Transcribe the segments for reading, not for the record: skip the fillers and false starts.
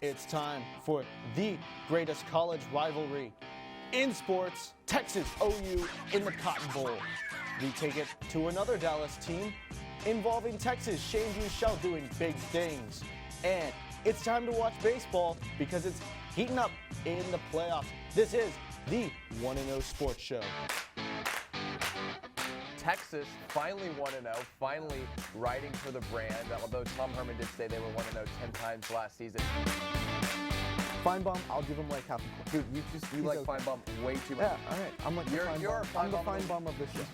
It's time for the greatest college rivalry in sports, Texas OU in the Cotton Bowl. We take it to another Dallas team involving Texas, Shane Buechele doing big things. And it's time to watch baseball because it's heating up in the playoffs. This is the 1-0 Sports Show. Texas finally 1-0, finally riding for the brand, although Tom Herman did say they were 1-0 10 times last season. Feinbaum, I'll give him like half a point. Dude, you like okay. Feinbaum way too much. Yeah, all right. I'm like I'm the Feinbaum of this show.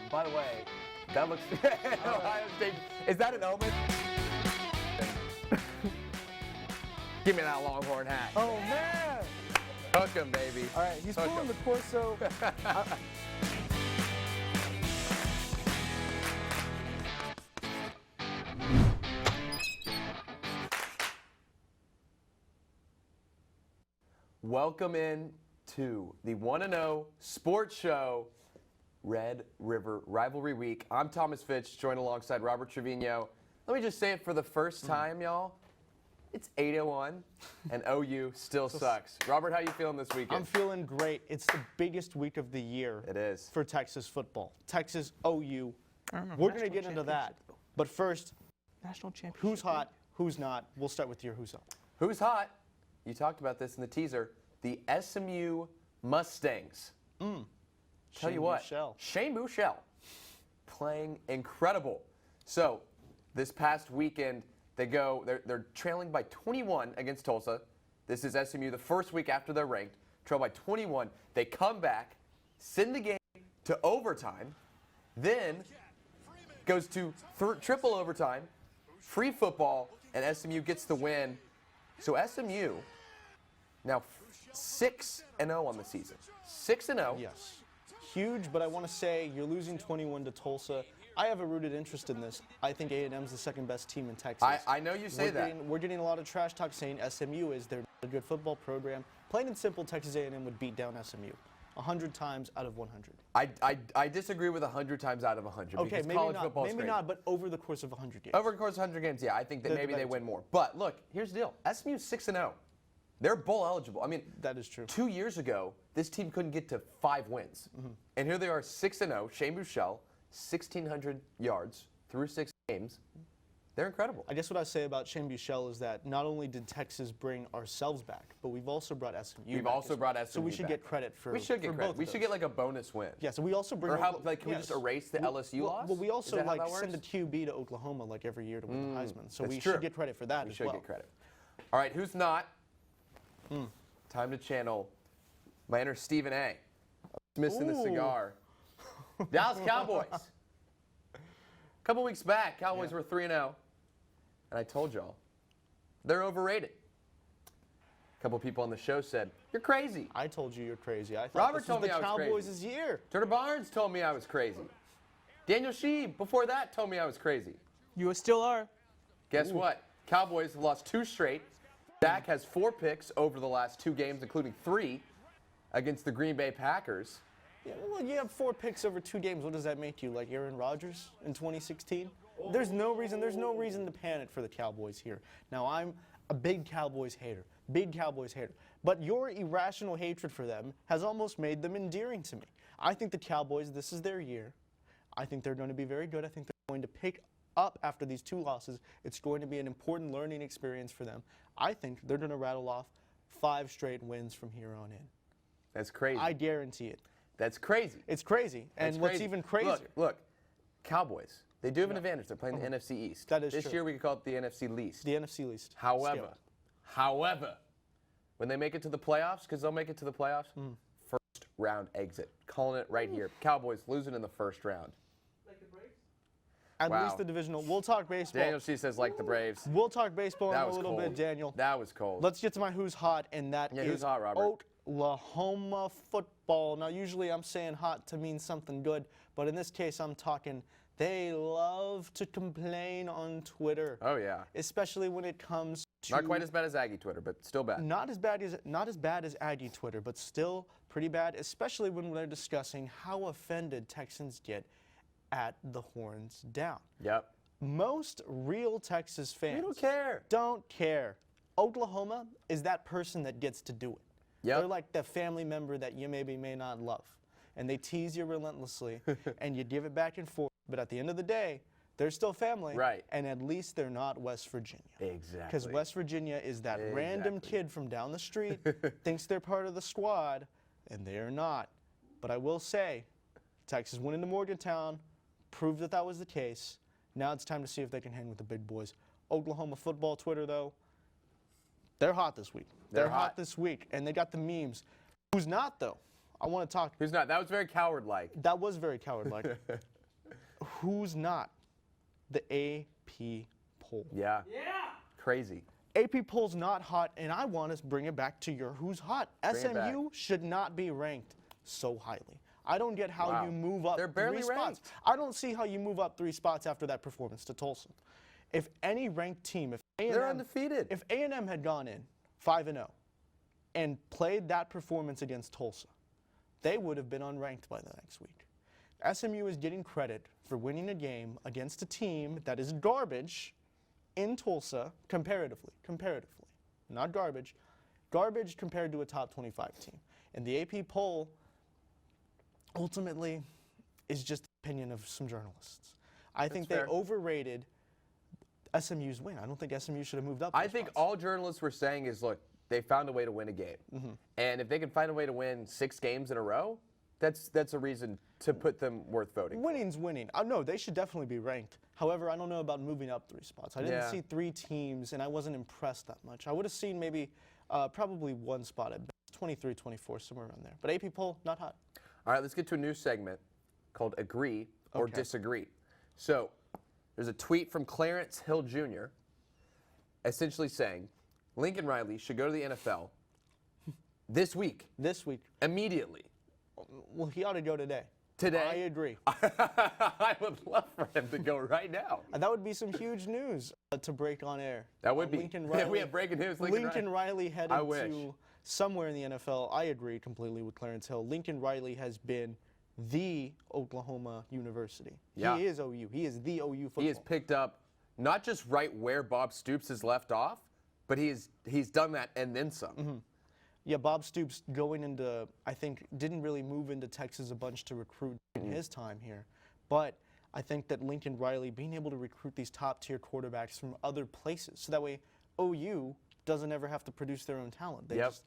By the way, that looks Ohio State. Is that an omen? Give me that Longhorn hat. Oh man! Hook him, baby. All right, he's pulling the Corso. Welcome in to the 1-0 Sports Show, Red River Rivalry Week. I'm Thomas Fitch, joined alongside Robert Trevino. Let me just say it for the first time, y'all. It's 8:01, and OU still sucks. Robert, how you feeling this weekend? I'm feeling great. It's the biggest week of the year. It is. For Texas football. Texas, OU. We're going to get into that. But first, National championship. Who's hot, who's not? We'll start with your who's hot. Who's hot? You talked about this in the teaser. The SMU Mustangs. Tell you what, Shane Buechele playing incredible. So this past weekend, they're trailing by 21 against Tulsa. This is SMU the first week after they're ranked, trail by 21. They come back, send the game to overtime, then goes to triple overtime, free football, and SMU gets the win. So SMU now 6-0 on the season. 6-0. Yes. Huge, but I want to say you're losing 21 to Tulsa. I have a rooted interest in this. I think A&M's the second best team in Texas. I know you say that. We're getting a lot of trash talk saying SMU is their good football program. Plain and simple, Texas A&M would beat down SMU 100 times out of 100. I disagree with 100 times out of 100. Okay, because maybe college not. football is maybe crazy. not, but over the course of 100 games. Over the course of 100 games, yeah, I think that maybe they win more. But look, here's the deal. SMU's 6-0. They're bowl eligible. I mean, that is true. 2 years ago, this team couldn't get to 5 wins. And here they are 6-0. Shane Buechele, 1,600 yards through 6 games. They're incredible. I guess what I say about Shane Buechele is that not only did Texas bring ourselves back, but we've also brought SMU We've also brought SMU So we should get credit for We should get credit. both We should get like a bonus win. Yeah, so we also bring... Or how, like, can we just erase the LSU loss? Well, we also like that send a QB to Oklahoma like every year to win the Heisman. So we true. should get credit for that we as should well. get credit. All right, who's not? Time to channel my inner Stephen A. Missing the cigar. Dallas Cowboys. A couple weeks back, Cowboys were 3-0. And I told y'all, they're overrated. A couple people on the show said, you're crazy. I told you you're crazy. I thought Robert this told was me the I was Cowboys' crazy. year. Turner Barnes told me I was crazy. Daniel Sheeb, before that, told me I was crazy. You still are. Guess what? Cowboys have lost 2 straight. Dak has 4 picks over the last 2 games, including 3 against the Green Bay Packers. Yeah, well, you have 4 picks over 2 games. What does that make you, like Aaron Rodgers in 2016? There's no reason to panic for the Cowboys here. Now, I'm a big Cowboys hater, but your irrational hatred for them has almost made them endearing to me. I think the Cowboys, this is their year. I think they're going to be very good. I think they're going to pick up after these 2 losses. It's going to be an important learning experience for them. I think they're going to rattle off 5 straight wins from here on in. That's crazy. I guarantee it. That's crazy. It's crazy. And what's even crazier. Look, Cowboys, they do have an advantage. They're playing the NFC East. That is this true. year we could call it the NFC least. The NFC least. However, when they make it to the playoffs, because they'll make it to the playoffs, first round exit. Calling it right here. Cowboys losing in the first round. Like the Braves? At least the divisional. We'll talk baseball. Daniel C says like the Braves. We'll talk baseball in a was little cold. bit, Daniel. That was cold. Let's get to my who's hot, and that is who's hot, Robert? Oklahoma football. Now, usually I'm saying hot to mean something good, but in this case I'm talking they love to complain on Twitter. Oh, yeah. Especially when it comes to... Not quite as bad as Aggie Twitter, but still bad. Not as bad as Aggie Twitter, but still pretty bad, especially when they're discussing how offended Texans get at the horns down. Yep. Most real Texas fans We don't care. don't care. Oklahoma is that person that gets to do it. Yep. They're like the family member that you maybe may not love. And they tease you relentlessly, and you give it back and forth. But at the end of the day, they're still family. Right. And at least they're not West Virginia. Exactly. Because West Virginia is that random kid from down the street, thinks they're part of the squad, and they're not. But I will say, Texas went into Morgantown, proved that that was the case. Now it's time to see if they can hang with the big boys. Oklahoma football Twitter, though, they're hot this week. They're hot this week, and they got the memes. Who's not, though? I want to talk. Who's not? That was very coward-like. That was very coward-like. Who's not? The AP poll. Yeah. Crazy. AP poll's not hot, and I want to bring it back to your who's hot. Bring it back. SMU should not be ranked so highly. I don't get how Wow. you move up They're barely 3 spots. ranked. I don't see how you move up 3 spots after that performance to Tulsa. If any ranked team, if A&M, They're undefeated. If A&M had gone in 5-0 and played that performance against Tulsa, they would have been unranked by the next week. SMU is getting credit for winning a game against a team that is garbage in Tulsa comparatively, not garbage, garbage compared to a top 25 team. And the AP poll ultimately is just the opinion of some journalists. I think they fair. overrated SMU's win. I don't think SMU should have moved up. I those think spots. all journalists were saying is, look, they found a way to win a game. And if they can find a way to win 6 games in a row, that's a reason to put them worth voting. Winning's winning. No, they should definitely be ranked. However, I don't know about moving up 3 spots. I didn't Yeah. see 3 teams, and I wasn't impressed that much. I would have seen maybe probably 1 spot at best, 23, 24, somewhere around there. But AP poll, not hot. All right, let's get to a new segment called Agree or Okay. Disagree. So there's a tweet from Clarence Hill Jr. essentially saying Lincoln Riley should go to the NFL this week, This week, immediately. well, he ought to go today. Today? I agree. I would love for him to go right now. That would be some huge news to break on air. That would be. Lincoln Yeah, Riley, we have breaking news. Lincoln Riley headed I wish. to somewhere in the NFL. I agree completely with Clarence Hill. Lincoln Riley has been the Oklahoma University. Yeah. He is OU. He is the OU football. He has picked up not just right where Bob Stoops has left off, but he's done that and then some. Yeah, Bob Stoops going into, I think, didn't really move into Texas a bunch to recruit in his time here. But I think that Lincoln Riley being able to recruit these top-tier quarterbacks from other places, so that way OU doesn't ever have to produce their own talent. They Yep. just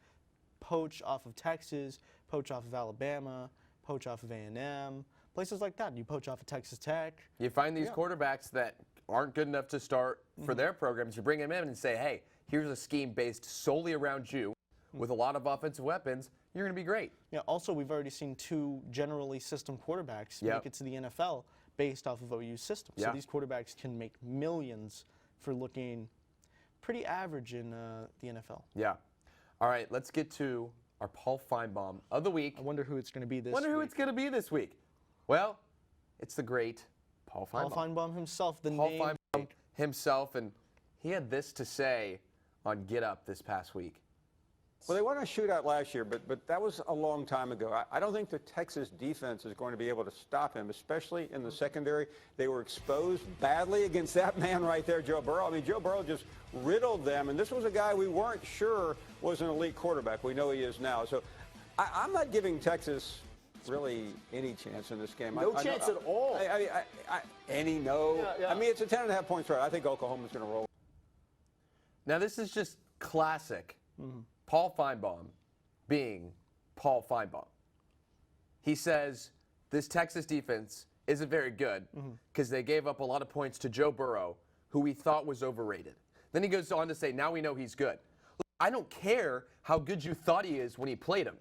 poach off of Texas, poach off of Alabama, poach off of A&M, places like that. You poach off of Texas Tech. You find these Yeah. quarterbacks that aren't good enough to start for their programs. You bring them in and say, hey, here's a scheme based solely around you with a lot of offensive weapons. You're going to be great. Yeah, also, we've already seen 2 generally system quarterbacks Yep. make it to the NFL based off of OU's system. Yeah. So these quarterbacks can make millions for looking pretty average in the NFL. Yeah. All right, let's get to our Paul Feinbaum of the week. I wonder who it's going to be this Wonder who week. it's going to be this week. Well, it's the great Paul Paul Feinbaum. Feinbaum himself, the Paul name. Feinbaum himself, and he had this to say on Get Up this past week. Well, they won a shootout last year, but that was a long time ago. I don't think the Texas defense is going to be able to stop him, especially in the secondary. They were exposed badly against that man right there, Joe Burrow. I mean, Joe Burrow just riddled them, and this was a guy we weren't sure was an elite quarterback. We know he is now. So I'm not giving Texas really any chance in this game. No chance at all. No. Yeah. I mean, it's a 10.5 point spread. I think Oklahoma's going to roll. Now, this is just classic Paul Feinbaum being Paul Feinbaum. He says this Texas defense isn't very good because they gave up a lot of points to Joe Burrow, who we thought was overrated. Then he goes on to say, now we know he's good. Look, I don't care how good you thought he is when he played him.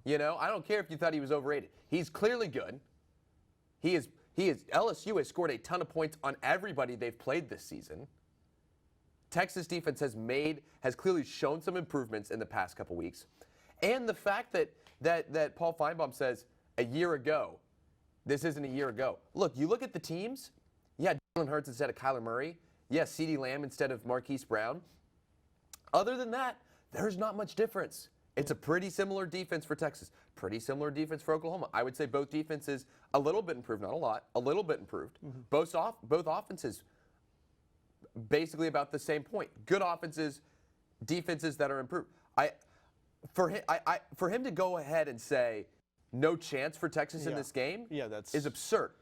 You know, I don't care if you thought he was overrated. He's clearly good. LSU has scored a ton of points on everybody they've played this season. Texas defense has clearly shown some improvements in the past couple weeks. And the fact that Paul Feinbaum says a year ago, this isn't a year ago. Look, you look at the teams. Yeah, Jalen Hurts instead of Kyler Murray. Yeah, CeeDee Lamb instead of Marquise Brown. Other than that, there's not much difference. It's a pretty similar defense for Texas. Pretty similar defense for Oklahoma. I would say both defenses a little bit improved, not a lot, a little bit improved. Both offenses basically about the same point. Good offenses, defenses that are improved. For him to go ahead and say no chance for Texas in this game is absurd.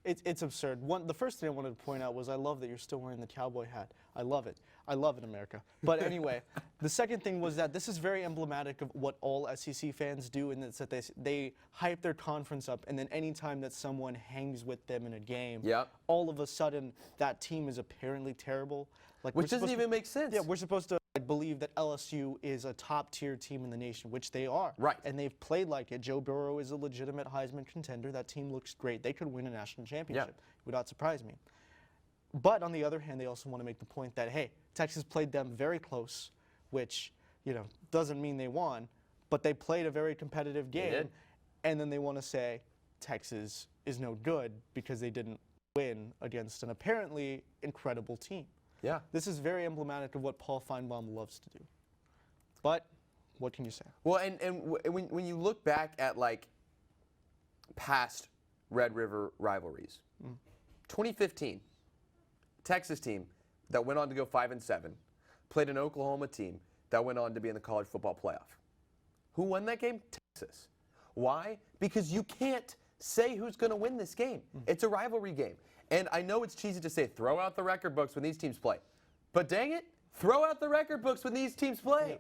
It's absurd. The first thing I wanted to point out was I love that you're still wearing the cowboy hat. I love it. I love it, America. But anyway, the second thing was that this is very emblematic of what all SEC fans do, and it's that they hype their conference up, and then anytime that someone hangs with them in a game, all of a sudden that team is apparently terrible. Which doesn't even make sense. Yeah, we're supposed to believe that LSU is a top-tier team in the nation, which they are. Right. And they've played like it. Joe Burrow is a legitimate Heisman contender. That team looks great. They could win a national championship. It would not surprise me. But on the other hand, they also want to make the point that, hey, Texas played them very close, which, doesn't mean they won, but they played a very competitive game. They did. And then they want to say Texas is no good because they didn't win against an apparently incredible team. Yeah. This is very emblematic of what Paul Feinbaum loves to do. But what can you say? Well, and when you look back at past Red River rivalries, 2015, Texas team that went on to go 5-7 played an Oklahoma team that went on to be in the college football playoff. Who won that game? Texas. Why? Because you can't say who's going to win this game. It's a rivalry game. And I know it's cheesy to say throw out the record books when these teams play. But dang it, throw out the record books when these teams play.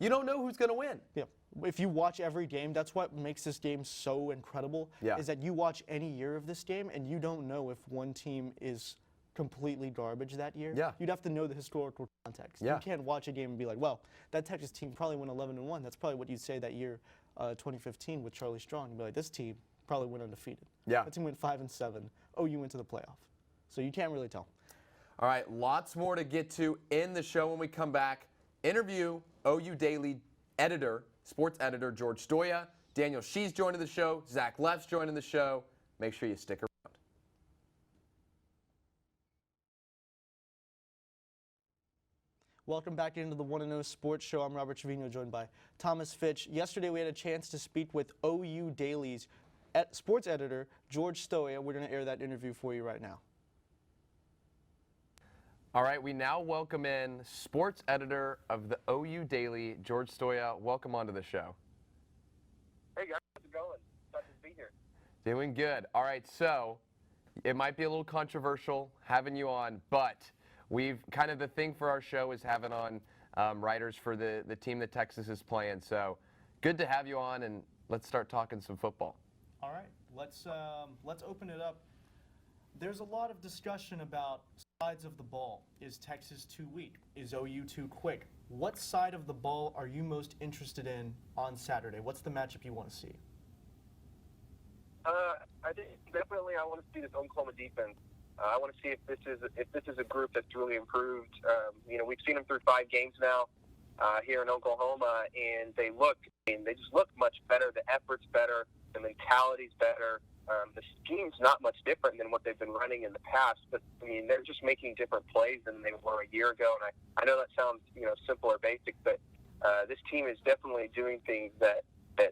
You don't know who's going to win. Yeah. If you watch every game, that's what makes this game so incredible, is that you watch any year of this game and you don't know if one team is completely garbage that year. Yeah. You'd have to know the historical context. Yeah. You can't watch a game and be like, well, that Texas team probably went 11-1. That's probably what you'd say that year, 2015 with Charlie Strong. You'd be like, this team probably went undefeated. Yeah. That team went 5-7. OU went to the playoff. So you can't really tell. All right, lots more to get to in the show when we come back. Interview OU Daily editor, sports editor George Stoya. Daniel Shee's joining the show. Zach Leff's joining the show. Make sure you stick around. Welcome back into the 1-0 Sports Show. I'm Robert Trevino, joined by Thomas Fitch. Yesterday we had a chance to speak with OU Daily's sports editor, George Stoya. We're going to air that interview for you right now. All right, we now welcome in sports editor of the OU Daily, George Stoya. Welcome onto the show. Hey guys, how's it going? Glad to be here. Doing good. All right, so it might be a little controversial having you on, but we've kind of the thing for our show is having on writers for the team that Texas is playing. So good to have you on, and let's start talking some football. All right, let's open it up. There's a lot of discussion about sides of the ball. Is Texas too weak? Is OU too quick? What side of the ball are you most interested in on Saturday? What's the matchup you want to see? I think definitely I want to see this Oklahoma defense. I want to see if this is a group that's really improved. We've seen them through 5 games now here in Oklahoma, and they just look much better. The effort's better. The mentality's better. The scheme's not much different than what they've been running in the past, but they're just making different plays than they were a year ago. And I know that sounds simple or basic, but this team is definitely doing things that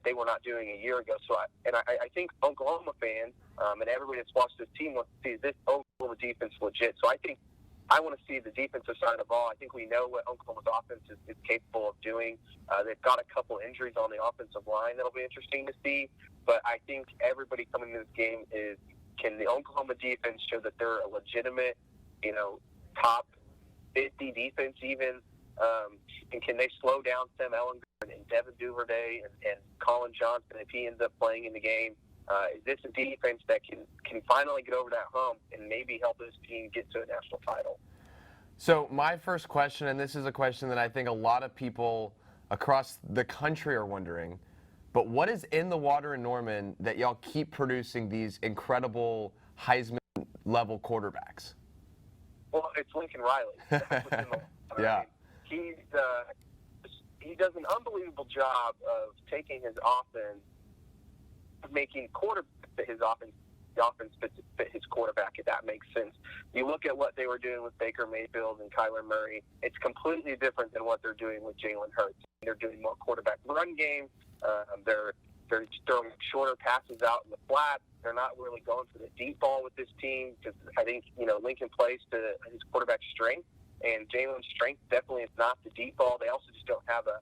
they were not doing a year ago. So I think Oklahoma fans and everybody that's watched this team wants to see this Oklahoma defense legit. So I want to see the defensive side of the ball. I think we know what Oklahoma's offense is capable of doing. They've got a couple injuries on the offensive line that'll be interesting to see. But I think everybody coming into this game can the Oklahoma defense show that they're a legitimate, top 50 defense even? And can they slow down Sam Ehlinger and Devin Duvernay and Colin Johnson if he ends up playing in the game? Is this a defense that can finally get over that hump and maybe help this team get to a national title? So my first question, and this is a question that I think a lot of people across the country are wondering, but what is in the water in Norman that y'all keep producing these incredible Heisman-level quarterbacks? Well, it's Lincoln Riley. That's what's in the water. Yeah. He does an unbelievable job of taking his offense, making the offense fit his quarterback, if that makes sense. You look at what they were doing with Baker Mayfield and Kyler Murray, it's completely different than what they're doing with Jalen Hurts. They're doing more quarterback run game. They're throwing shorter passes out in the flat. They're not really going for the deep ball with this team because I think, Lincoln plays to his quarterback's strength. And Jalen's strength definitely is not the deep ball. They also just don't have a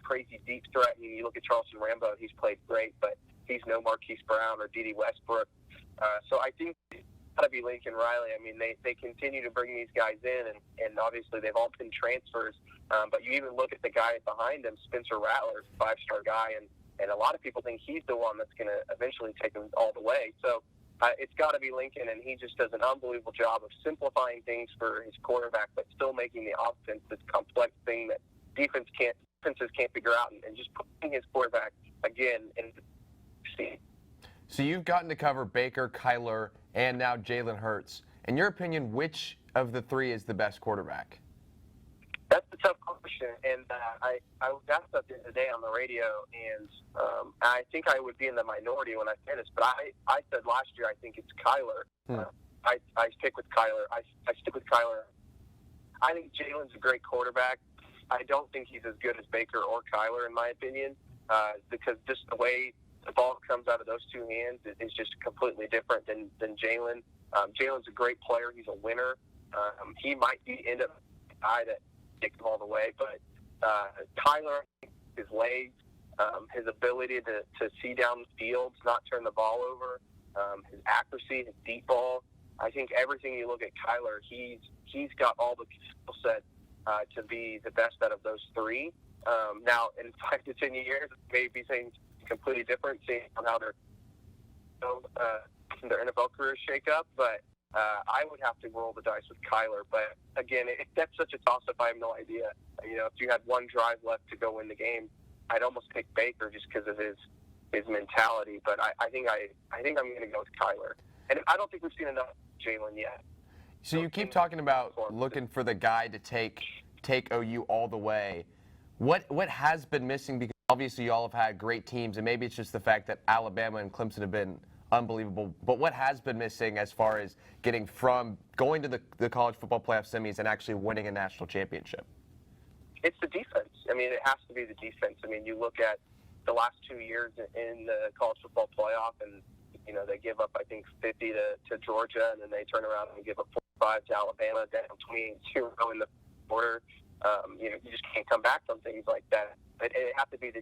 crazy deep threat. I mean, you look at Charleston Rambo, he's played great, but he's no Marquise Brown or D.D. Westbrook. So I think it's got to be Lincoln Riley. I mean, they continue to bring these guys in, and obviously they've all been transfers. But you even look at the guy behind him, Spencer Rattler, five-star guy, and a lot of people think he's the one that's going to eventually take them all the way. So it's got to be Lincoln, and he just does an unbelievable job of simplifying things for his quarterback, but still making the offense this complex thing that defenses can't figure out, and just putting his quarterback again in the So you've gotten to cover Baker, Kyler, and now Jalen Hurts. In your opinion, which of the three is the best quarterback? That's a tough question, and I was asked that the other day on the radio, and I think I would be in the minority when I say this, but I said last year I think it's Kyler. I stick with Kyler. I stick with Kyler. I think Jalen's a great quarterback. I don't think he's as good as Baker or Kyler, in my opinion, because just the way the ball comes out of those two hands is just completely different than Jalen. Jalen's a great player. He's a winner. He might end up the guy that takes him all the way, but Kyler, his legs, his ability to see down the field, not turn the ball over, his accuracy, his deep ball. I think everything you look at Kyler, he's got all the skill set to be the best out of those three. Now, in 5 to 10 years, maybe things completely different, seeing how their NFL careers shake up. But I would have to roll the dice with Kyler. But again, that's such a toss-up. I have no idea. You know, if you had one drive left to go win the game, I'd almost pick Baker just because of his mentality. But I think I'm going to go with Kyler. And I don't think we've seen enough Jalen yet. So you keep talking about looking for the guy to take OU all the way. What has been missing? Because obviously you all have had great teams, and maybe it's just the fact that Alabama and Clemson have been unbelievable. But what has been missing as far as getting from going to the college football playoff semis and actually winning a national championship? It's the defense. I mean, it has to be the defense. I mean, you look at the last 2 years in the college football playoff, and you know, they give up, I think, 50 to Georgia, and then they turn around and give up 45 to Alabama, down 28-0 in the quarter. You know, you just can't come back from things like that. It has to be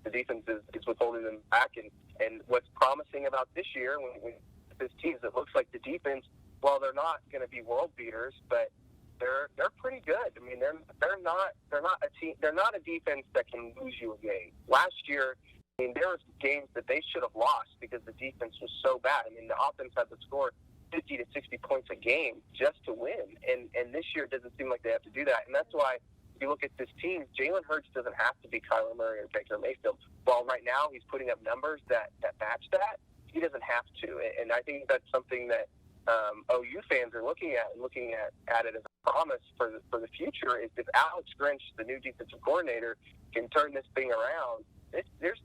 the defense is what's holding them back. And what's promising about this year, when this team, it looks like the defense, while they're not going to be world beaters, but they're pretty good. I mean, they're not a team. They're not a defense that can lose you a game. Last year, I mean, there were games that they should have lost because the defense was so bad. I mean, the offense had to score 50 to 60 points a game just to win. And this year it doesn't seem like they have to do that. And that's why if you look at this team, Jalen Hurts doesn't have to be Kyler Murray or Baker Mayfield. While right now he's putting up numbers that match that, he doesn't have to. And I think that's something that OU fans are looking at it as a promise for the future. Is if Alex Grinch, the new defensive coordinator, can turn this thing around, there's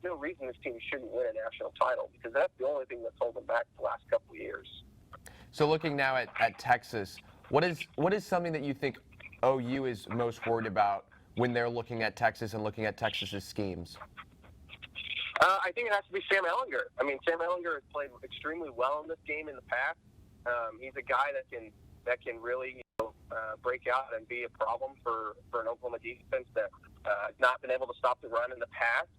no reason this team shouldn't win a national title, because that's the only thing that's holding them back the last couple of years. So looking now at Texas, what is something that you think OU is most worried about when they're looking at Texas and looking at Texas's schemes? I think it has to be Sam Ehlinger. I mean, Sam Ehlinger has played extremely well in this game in the past. He's a guy that can really break out and be a problem for an Oklahoma defense that has not been able to stop the run in the past.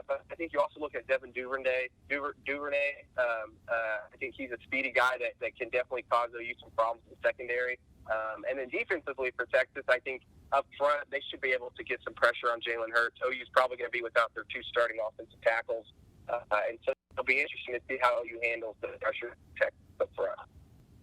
But I think you also look at Devin Duvernay. I think he's a speedy guy that can definitely cause OU some problems in the secondary. And then defensively for Texas, I think up front they should be able to get some pressure on Jalen Hurts. OU's probably going to be without their two starting offensive tackles. And so it'll be interesting to see how OU handles the pressure Texas up front.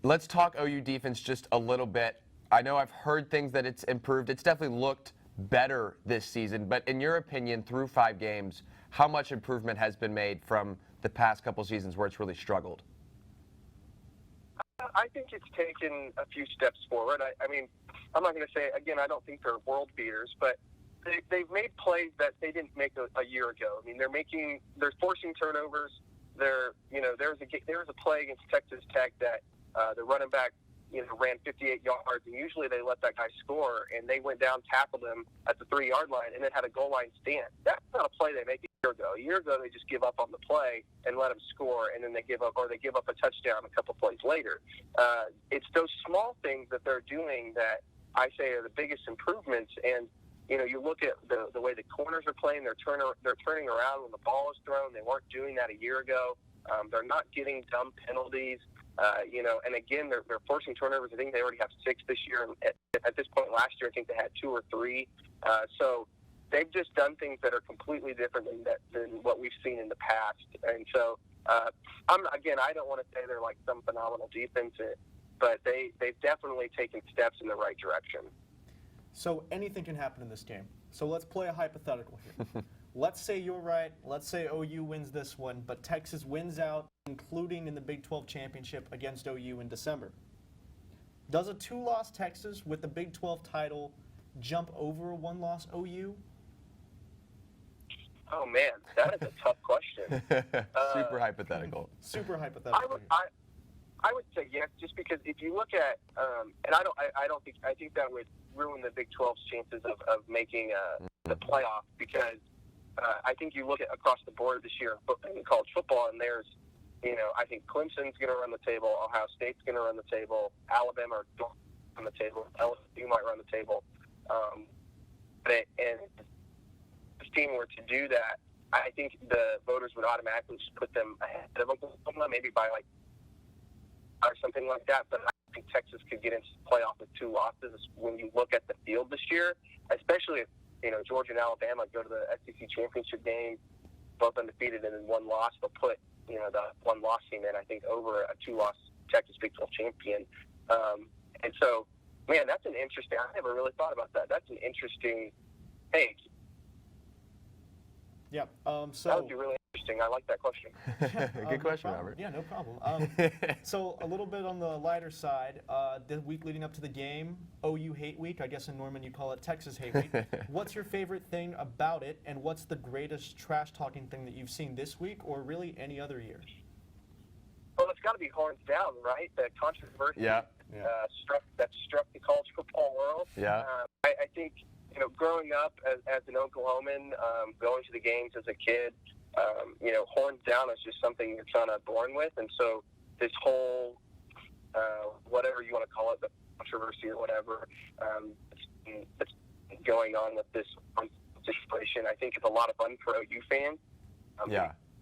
Let's talk OU defense just a little bit. I know I've heard things that it's improved. It's definitely looked better this season. But in your opinion, through 5 games, how much improvement has been made from the past couple seasons where it's really struggled? I think it's taken a few steps forward. I mean, I'm not going to say, again, I don't think they're world beaters, but they've made plays that they didn't make a year ago. I mean, they're forcing turnovers. There was a play against Texas Tech that the running back, ran 58 yards, and usually they let that guy score, and they went down, tackled him at the 3-yard line, and then had a goal line stand. That's not a play they make a year ago. A year ago, they just give up on the play and let him score, and then they give up a touchdown a couple plays later. It's those small things that they're doing that I say are the biggest improvements. And you look at the way the corners are playing. They're turning around when the ball is thrown. They weren't doing that a year ago. They're not getting dumb penalties. And again, they're forcing turnovers. I think they already have 6 this year. And at this point last year, I think they had 2 or 3. So they've just done things that are completely different than what we've seen in the past. And so, I don't want to say they're like some phenomenal defense, but they've definitely taken steps in the right direction. So anything can happen in this game. So let's play a hypothetical here. Let's say you're right. Let's say OU wins this one, but Texas wins out, including in the Big 12 championship against OU in December. Does a 2-loss Texas with the Big 12 title jump over a 1-loss OU? Oh, man, that is a tough question. Super hypothetical. Super hypothetical. I would say yes, just because if you look at, and I think that would ruin the Big 12's chances of making the playoff, because I think you look at across the board this year in college football, and there's, I think Clemson's going to run the table, Ohio State's going to run the table, Alabama are on the table, LSU might run the table, and if this team were to do that, I think the voters would automatically just put them ahead of Oklahoma, maybe by like or something like that. But I think Texas could get into the playoff with 2 losses when you look at the field this year, especially if Georgia and Alabama go to the SEC championship game, both undefeated and then 1 loss. They'll put the 1-loss team in, I think, over a 2-loss Texas Big 12 champion. And so, man, that's an interesting. I never really thought about that. That's an interesting take. Yeah. So that would be really interesting. I like that question. Good question, Robert. Yeah, no problem. So a little bit on the lighter side, the week leading up to the game, OU Hate Week. I guess in Norman you call it Texas Hate Week. What's your favorite thing about it, and what's the greatest trash-talking thing that you've seen this week, or really any other year? Well, it's got to be horns down, right? The controversy struck the college football world. Yeah. I think, growing up as an Oklahoman, going to the games as a kid, horns down is just something you're kind of born with. And so this whole, whatever you want to call it, the controversy or whatever, that's going on with this situation, I think it's a lot of fun for OU fans.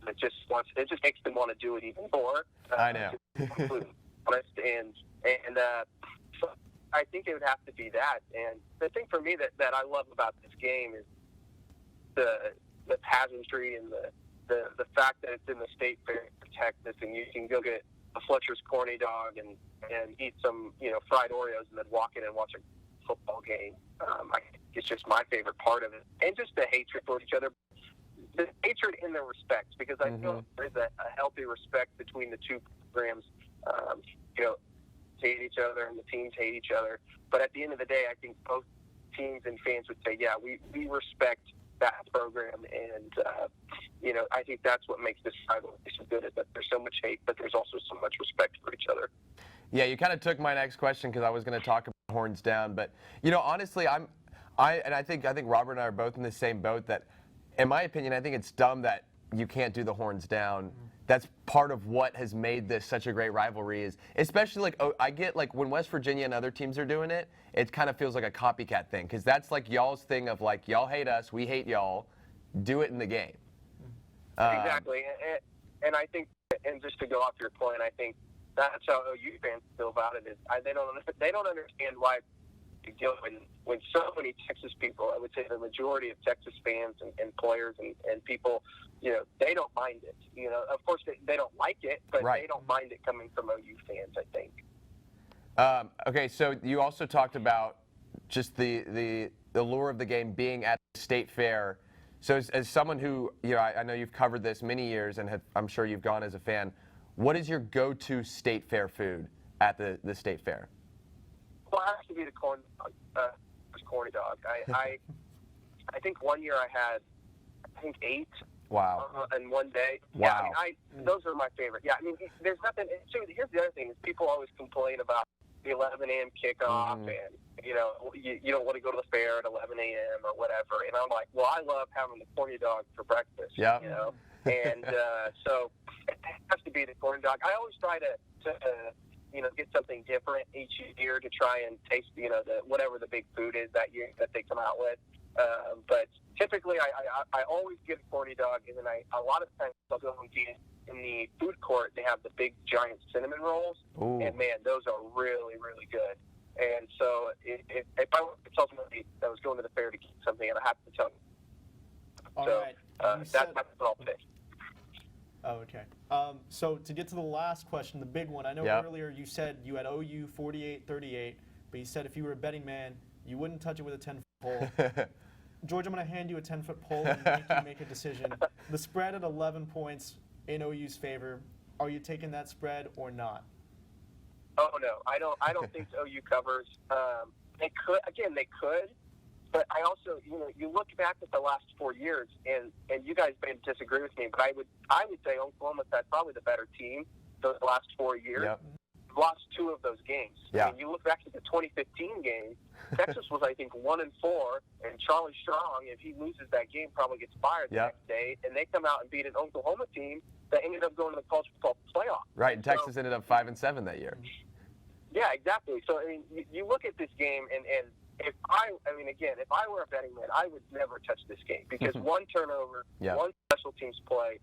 It just makes them want to do it even more. I know. To be honest, so I think it would have to be that. And the thing for me that I love about this game is the pageantry and the fact that it's in the state fair in Texas, and you can go get a Fletcher's corny dog and eat some fried Oreos and then walk in and watch a football game. I think it's just my favorite part of it, and just the hatred for each other. The hatred in the respect, because I feel there's a healthy respect between the two programs. Hate each other and the teams hate each other. But at the end of the day, I think both teams and fans would say, yeah, we respect that program. And, I think that's what makes this rivalry so good, is that there's so much hate, but there's also so much respect for each other. Yeah, you kind of took my next question, because I was going to talk about horns down. But, honestly, I think Robert and I are both in the same boat that, in my opinion, I think it's dumb that you can't do the horns down. That's part of what has made this such a great rivalry, is especially I get when West Virginia and other teams are doing it, it kind of feels like a copycat thing, because that's y'all's thing of y'all hate us, we hate y'all, do it in the game. Exactly, and I think, and just to go off your point, I think that's how OU fans feel about it. Is they don't understand why when so many Texas people, I would say the majority of Texas fans and players and people, they don't mind it. Of course they don't like it, but they don't mind it coming from OU fans, I think. Okay, so you also talked about just the lure of the game being at the state fair. So as someone who, I know you've covered this many years, and I'm sure you've gone as a fan, what is your go-to state fair food at the state fair? Well, it has to be the corny dog. I think one year I had 8. Wow. In one day. Wow. Yeah, those are my favorite. Yeah, there's nothing. So here's the other thing: is people always complain about the 11 a.m. kickoff, and you don't want to go to the fair at 11 a.m. or whatever. And I'm like, well, I love having the corny dog for breakfast. Yeah. And so it has to be the corny dog. I always try to get something different each year to try and taste, whatever the big food is that year that they come out with. But typically, I always get a corny dog, and then a lot of times I'll go and get in the food court. They have the big giant cinnamon rolls, Ooh. and man, those are really, really good. And so if I were to tell somebody that was going to the fair to get something, I'd have to tell them. All So right. that's my thought today. Oh, okay. So to get to the last question, the big one, I know earlier you said you had OU 48-38, but you said if you were a betting man, you wouldn't touch it with a 10-foot pole. George, I'm going to hand you a 10-foot pole and make you make a decision. The spread at 11 points in OU's favor. Are you taking that spread or not? Oh no, I don't think OU covers. They could, but I also, you look back at the last 4 years, and you guys may disagree with me, but I would say Oklahoma's had probably the better team the last 4 years. Yep. Lost 2 of those games. Yeah. I mean, you look back to the 2015 game, Texas was, I think, 1-4, and Charlie Strong, if he loses that game, probably gets fired the next day, and they come out and beat an Oklahoma team that ended up going to the college football playoff. Right, and Texas ended up 5-7 that year. Yeah, exactly. So, I mean, you look at this game, and if I were a betting man, I would never touch this game because one turnover, one special teams play,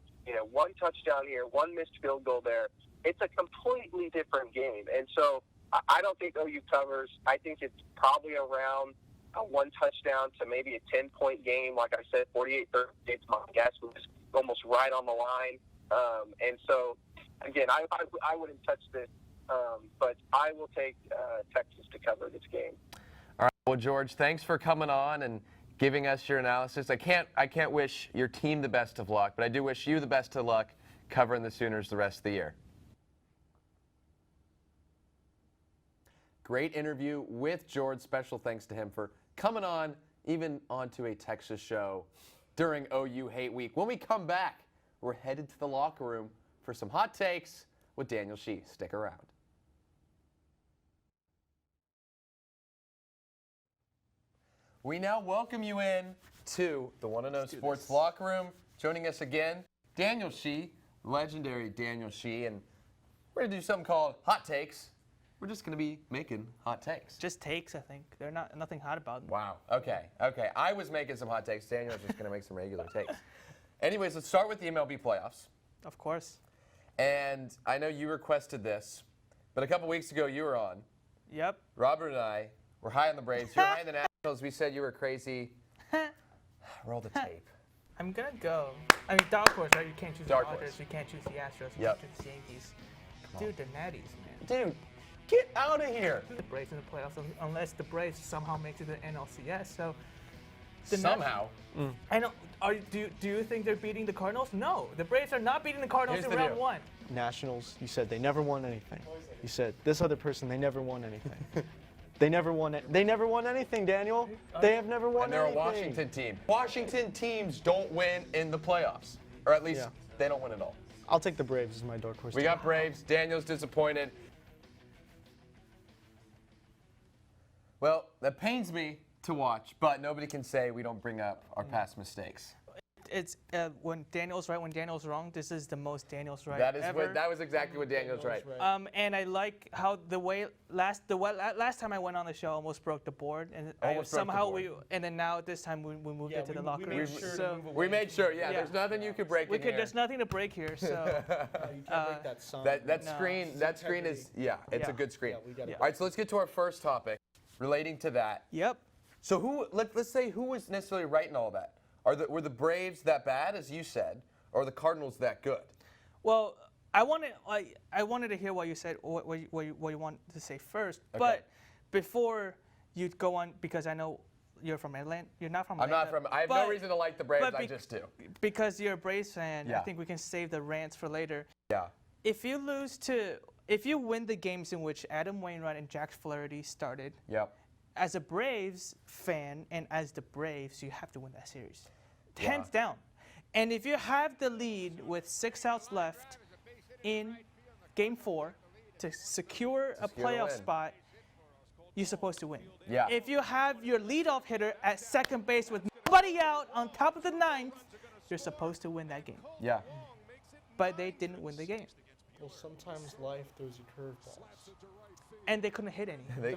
one touchdown here, one missed field goal there. It's a completely different game. And so I don't think OU covers. I think it's probably around a 1 touchdown to maybe a 10-point game. Like I said, 48-38 is my guess, which is almost right on the line. And so, again, I wouldn't touch this, but I will take Texas to cover this game. All right. Well, George, thanks for coming on and giving us your analysis. I can't wish your team the best of luck, but I do wish you the best of luck covering the Sooners the rest of the year. Great interview with George. Special thanks to him for coming on, even onto a Texas show during OU Hate Week. When we come back, we're headed to the locker room for some hot takes with Daniel Shee. Stick around. We now welcome you in to the One and O Sports Locker Room. Joining us again, Daniel Shee, legendary Daniel Shee, and we're going to do something called Hot Takes. We're just going to be making hot takes. Just takes, I think. They're nothing hot about them. Wow. Okay. I was making some hot takes. Daniel's just going to make some regular takes. Anyways, let's start with the MLB playoffs. Of course. And I know you requested this, but a couple weeks ago you were on. Yep. Robert and I were high on the Braves. You were high on the Nationals. We said you were crazy. Roll the tape. I'm going to go. I mean, dark horse, right? You can't choose Dark the Dodgers. horse. You can't choose the Astros. You Yep. can't choose the Yankees. Dude, the Natties, man. Dude, get out of here. The Braves in the playoffs, unless the Braves somehow make it to the NLCS. So Somehow. I know. Do you think they're beating the Cardinals? No, the Braves are not beating the Cardinals Here's in the round deal. 1. Nationals, you said they never won anything. You said this other person, they never won anything. They never won it. They never won anything, Daniel. They have never won And they're anything. a Washington team. Washington teams don't win in the playoffs. Or at least they don't win at all. I'll take the Braves as my dark horse. We got Braves. Daniel's disappointed. Well, that pains me to watch, but nobody can say we don't bring up our past mistakes. It's when Daniel's right, when Daniel's wrong. This is the most Daniel's right That is ever. that was exactly what Daniel's right. And I like how last time I went on the show, I almost broke the board, and Almost broke the somehow board. and then now this time we moved it to the locker room. We made sure, there's nothing you could break in here. There's nothing to break here. So You can't break that song. That screen is it's a good screen. All right, so let's get to our first topic relating to that. yep. So let's say who was necessarily right in all that? Were the Braves that bad, as you said, or are the Cardinals that good? Well, I wanted to hear what you said, what you want to say first. Okay. But before you go on, because I know you're from Atlanta. You're not from Atlanta. I'm not from. I have no reason to like the Braves. I just do. Because you're a Braves fan, Yeah. I think we can save the rants for later. Yeah. If you win the games in which Adam Wainwright and Jack Flaherty started, Yep. as a Braves fan and as the Braves, you have to win that series. Hands down. And if you have the lead with 6 outs left in Game 4 to secure a Secure the playoff win. spot, you're supposed to win. Yeah. If you have your leadoff hitter at second base with nobody out on top of the 9th, you're supposed to win that game. Yeah. But they didn't win the game. Well, sometimes life throws you curveballs. And they couldn't hit any.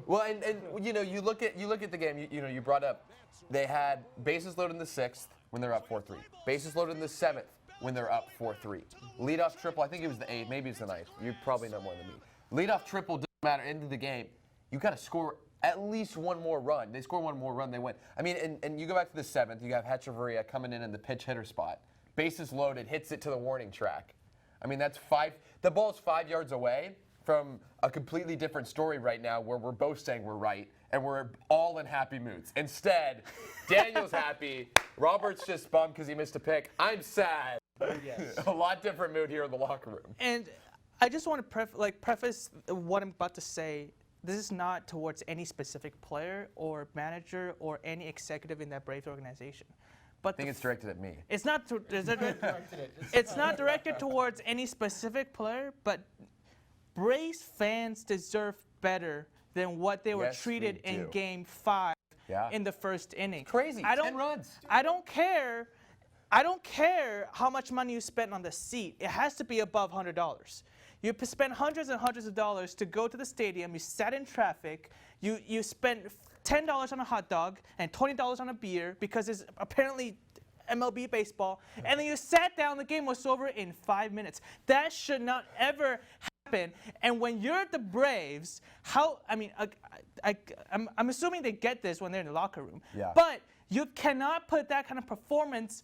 Well, and you know, you look at the game. You know, you brought up they had bases loaded in the 6th when they're up 4-3. Bases loaded in the 7th when they're up 4-3. Leadoff triple. I think it was the 8th. Maybe it's the 9th. You probably know more than me. Leadoff triple doesn't matter. End of the game. You got to score at least one more run. They score one more run, they win. I mean, and you go back to the 7th. You have Hechavarria coming in the pitch hitter spot. Bases loaded, hits it to the warning track. I mean, that's 5. The ball's 5 yards away from a completely different story right now where we're both saying we're right and we're all in happy moods. Instead, Daniel's happy. Robert's just bummed because he missed a pick. I'm sad. Yes. A lot different mood here in the locker room. And I just want to preface what I'm about to say. This is not towards any specific player or manager or any executive in that Braves organization. But I think it's directed at me. it's not. It's not directed towards any specific player, but Braves fans deserve better than what they were Yes, treated we in do. Game 5 Yeah. in the first inning. Crazy. 10 runs. I don't care. I don't care how much money you spent on the seat. It has to be above $100. You spent hundreds and hundreds of dollars to go to the stadium. You sat in traffic. You spent $10 on a hot dog and $20 on a beer because it's apparently MLB baseball. And then you sat down. The game was over in 5 minutes. That should not ever happen. And when you're the Braves, I'm assuming they get this when they're in the locker room. Yeah. But you cannot put that kind of performance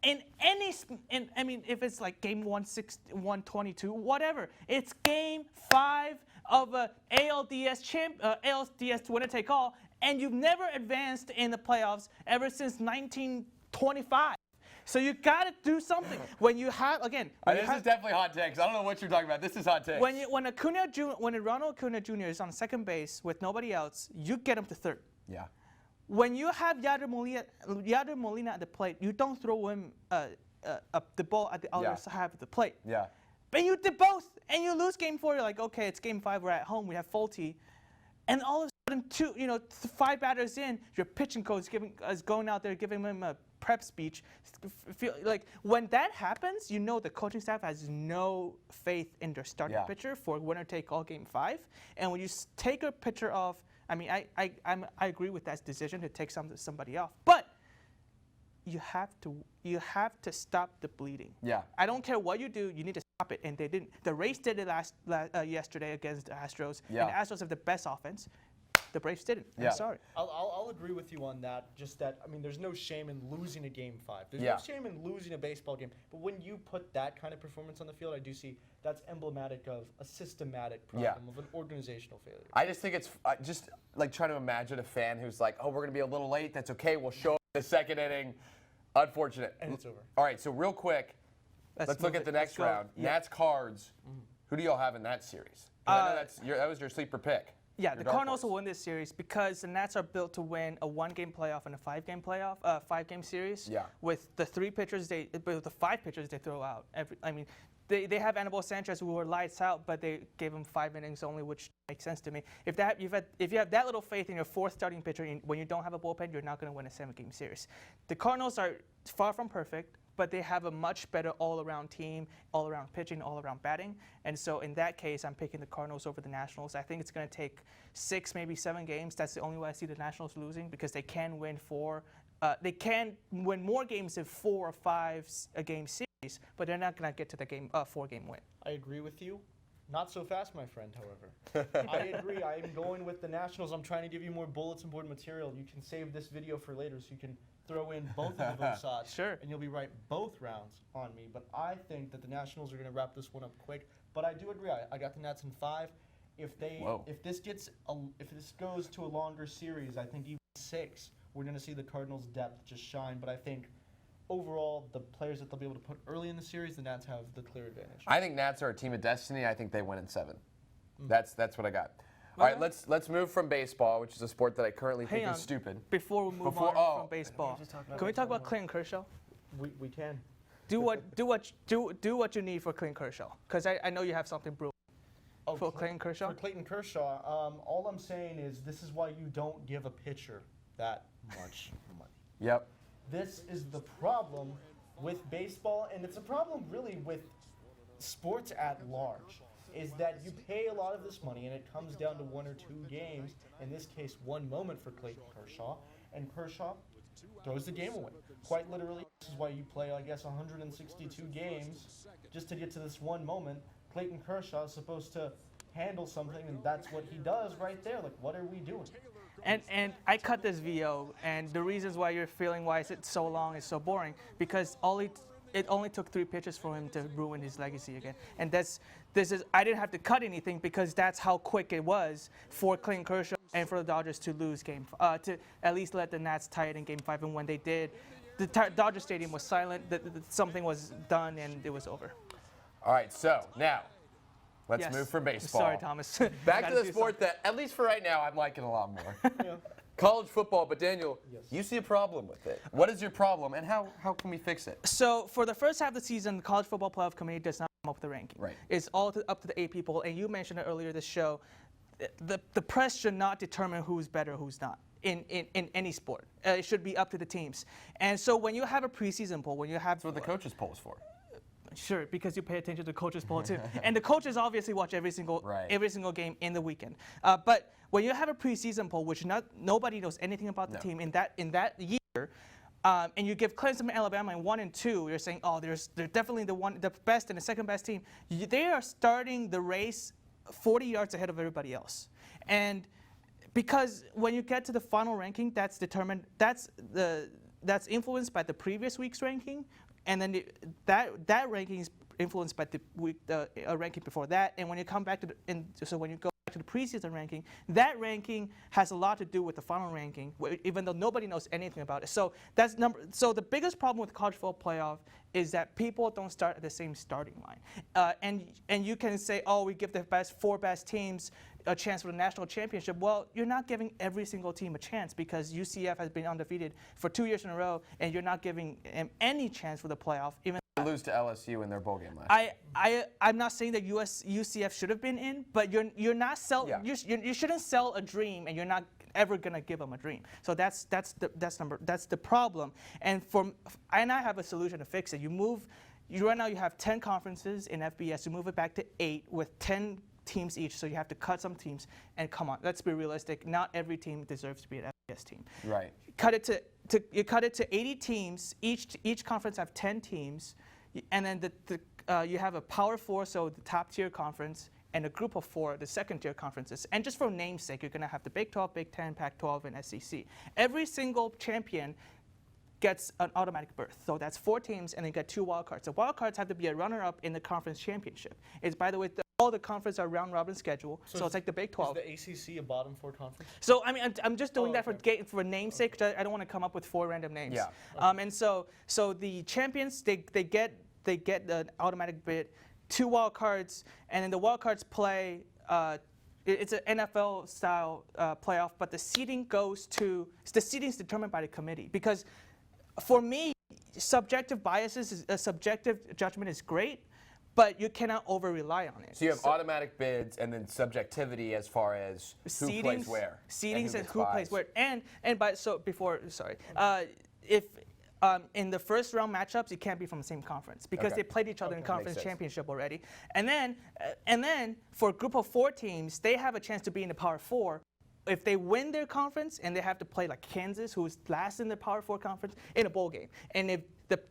in any, if it's like game 122, whatever. It's game 5 of a ALDS winner take all, and you've never advanced in the playoffs ever since 1925. So you got to do something. When you have, again, This is definitely hot takes. I don't know what you're talking about. This is hot takes. when Ronald Acuna Jr. is on second base with nobody else, you get him to third. Yeah. When you have Yadier Molina at the plate, you don't throw him the ball at the other side of the plate. Yeah. But you did both, and you lose game 4. You're like, okay, it's game 5. We're at home. We have Fulte, and all of a sudden, 5 batters in, your pitching coach is going out there giving him a prep speech. Feel like when that happens, the coaching staff has no faith in their starting pitcher for winner take all game 5. And when you take a pitcher off, I agree with that decision to take somebody off, but you have to stop the bleeding. Yeah. I don't care what you do, you need to stop it, and they didn't. The Rays did it yesterday against the Astros, and the Astros have the best offense. The Braves didn't. Yeah. I'm sorry. I'll agree with you on that. Just that, there's no shame in losing a game 5. There's no shame in losing a baseball game. But when you put that kind of performance on the field, I do see that's emblematic of a systematic problem, of an organizational failure. I just think it's just like trying to imagine a fan who's like, oh, we're going to be a little late. That's okay. We'll show up in the second inning. Unfortunate. And it's over. All right, so real quick, let's look at the next round. Nats Cards. Who do y'all have in that series? I know that was your sleeper pick. Yeah, the Cardinals will win this series because the Nats are built to win a 1-game playoff and a 5-game series. Yeah. With the 5 pitchers they throw out. They have Anibal Sanchez who were lights out, but they gave him 5 innings only, which makes sense to me. If you have that little faith in your 4th starting pitcher, when you don't have a bullpen, you're not going to win a 7-game series. The Cardinals are far from perfect, but they have a much better all-around team, all-around pitching, all-around batting. And so in that case, I'm picking the Cardinals over the Nationals. I think it's going to take 6, maybe 7 games. That's the only way I see the Nationals losing because they can win 4. They can win more games than 4 or 5 a game series, but they're not going to get to the 4-game win. I agree with you. Not so fast, my friend, however. I agree. I am going with the Nationals. I'm trying to give you more bulletin board material. You can save this video for later so you can throw in both of those shots. Sure. And you'll be right both rounds on me. But I think that the Nationals are going to wrap this one up quick. But I do agree. I got the Nats in 5. If this goes to a longer series, I think even 6, we're going to see the Cardinals' depth just shine. But I think overall, the players that they'll be able to put early in the series, the Nats have the clear advantage. I think Nats are a team of destiny. I think they win in 7. That's what I got. All right, let's move from baseball, which is a sport that I currently think is stupid. Before we move on from baseball, can we talk about Clayton Kershaw? We can. Do what you need for Clayton Kershaw, because I know you have something brewing. For Clayton Kershaw? For Clayton Kershaw, all I'm saying is this is why you don't give a pitcher that much money. Yep. This is the problem with baseball, and it's a problem really with sports at large is that you pay a lot of this money and it comes down to 1 or 2 games, in this case 1 moment for Clayton Kershaw, and Kershaw throws the game away. Quite literally, this is why you play, I guess, 162 games just to get to this 1 moment. Clayton Kershaw is supposed to handle something, and that's what he does right there. Like, what are we doing? And I cut this VO, and the reasons why you're feeling why is it so long, is so boring, because it only took 3 pitches for him to ruin his legacy again. And I didn't have to cut anything because that's how quick it was for Clayton Kershaw and for the Dodgers to lose to at least let the Nats tie it in Game 5. And when they did, the Dodger Stadium was silent. Something was done, and it was over. All right, so now let's move from baseball. Sorry, Thomas. Back to the sport that, at least for right now, I'm liking a lot more. Yeah. College football, but Daniel, Yes. you see a problem with it. What is your problem, and how can we fix it? So for the first half of the season, the College Football Playoff Committee does not come up with a ranking. Right. It's all up to the 8 people, and you mentioned it earlier this show. The press should not determine who's better, who's not in any sport. It should be up to the teams. And so when you have a preseason poll, when you have That's what the coaches poll is for. Sure, because you pay attention to the coaches poll too, and the coaches obviously watch every single game in the weekend. But when you have a preseason poll, which nobody knows anything about the team in that year, and you give Clemson and Alabama in 1 and 2, you're saying, oh, they're definitely the best and the second best team. They are starting the race 40 yards ahead of everybody else, and because when you get to the final ranking, that's influenced by the previous week's ranking. And then that ranking is influenced by the ranking before that. And when you come back to when you go back to the preseason ranking, that ranking has a lot to do with the final ranking, even though nobody knows anything about it. So So the biggest problem with college football playoff is that people don't start at the same starting line. And you can say, oh, we give the 4 best teams a chance for the national championship. Well, you're not giving every single team a chance because UCF has been undefeated for 2 years in a row, and you're not giving them any chance for the playoff. Even They lose to LSU in their bowl game last year. I'm not saying that UCF should have been in, but you're not you shouldn't sell a dream, and you're not ever gonna give them a dream. So that's the problem. And I have a solution to fix it. Right now you have 10 conferences in FBS. You move it back to 8 with 10 teams each, so you have to cut some teams. And come on, let's be realistic. Not every team deserves to be an FBS team. Right. You cut it to 80 teams. Each conference have 10 teams, and then you have a Power 4, so the top tier conference, and a group of 4, the second tier conferences. And just for namesake, you're going to have the Big 12, Big 10, Pac-12, and SEC. Every single champion gets an automatic berth. So that's 4 teams, and they get 2 wild cards. The wild cards have to be a runner-up in the conference championship. It's, by the way, all the conferences are round-robin schedule, so it's like the Big 12. Is the ACC a bottom 4 conference? So I mean, I'm just doing that for namesake. I don't want to come up with 4 random names. Yeah. And so the champions they get an automatic bid, 2 wild cards, and then the wild cards play. It's an NFL style playoff, but the seeding is determined by the committee. Because for me, subjective biases, subjective judgment is great, but you cannot over rely on it. So you have automatic bids and then subjectivity as far as who plays where. Seedings and who plays where. If in the first round matchups, it can't be from the same conference because they played each other in conference championship already. And then for a group of 4 teams, they have a chance to be in the Power 4. If they win their conference, and they have to play like Kansas, who's last in the Power 4 conference, in a bowl game. And if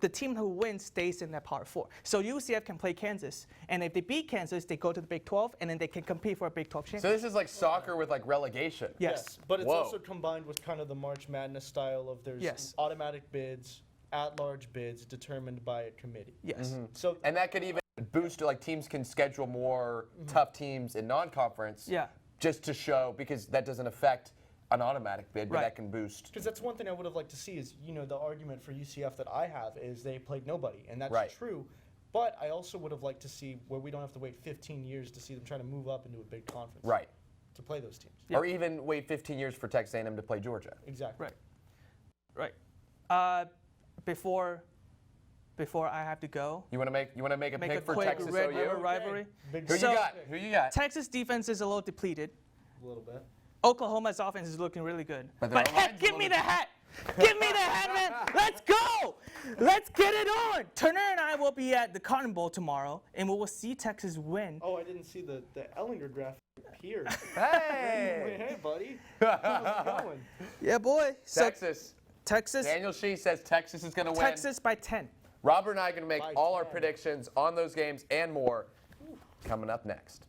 the team who wins stays in that Power 4. So UCF can play Kansas, and if they beat Kansas, they go to the Big 12, and then they can compete for a Big 12 championship. So this is like soccer with like relegation. Yes. But it's also combined with kind of the March Madness style of there's automatic bids, at-large bids determined by a committee. Yes. So And that could even boost, like teams can schedule more tough teams in non-conference. Yeah. Just to show, because that doesn't affect an automatic bid, but that can boost. Because that's one thing I would have liked to see is, the argument for UCF that I have is they played nobody, and that's true. But I also would have liked to see where we don't have to wait 15 years to see them trying to move up into a big conference. Right. To play those teams. Or even wait 15 years for Texas A&M to play Georgia. Exactly. Right. Before I have to go. You want to make a pick for quick Texas Red OU? River rivalry. Who you got? Texas defense is a little depleted. A little bit. Oklahoma's offense is looking really good. But hat, give me the hat. Give me the hat, man. Let's go. Let's get it on. Turner and I will be at the Cotton Bowl tomorrow, and we will see Texas win. Oh, I didn't see the Ellinger graphic appear. Hey! Hey, buddy. How's it going? Yeah, boy. Texas. Texas. Daniel Shee says Texas is going to win. Texas by 10. Robert and I are going to make By all our 10. predictions on those games and more coming up next.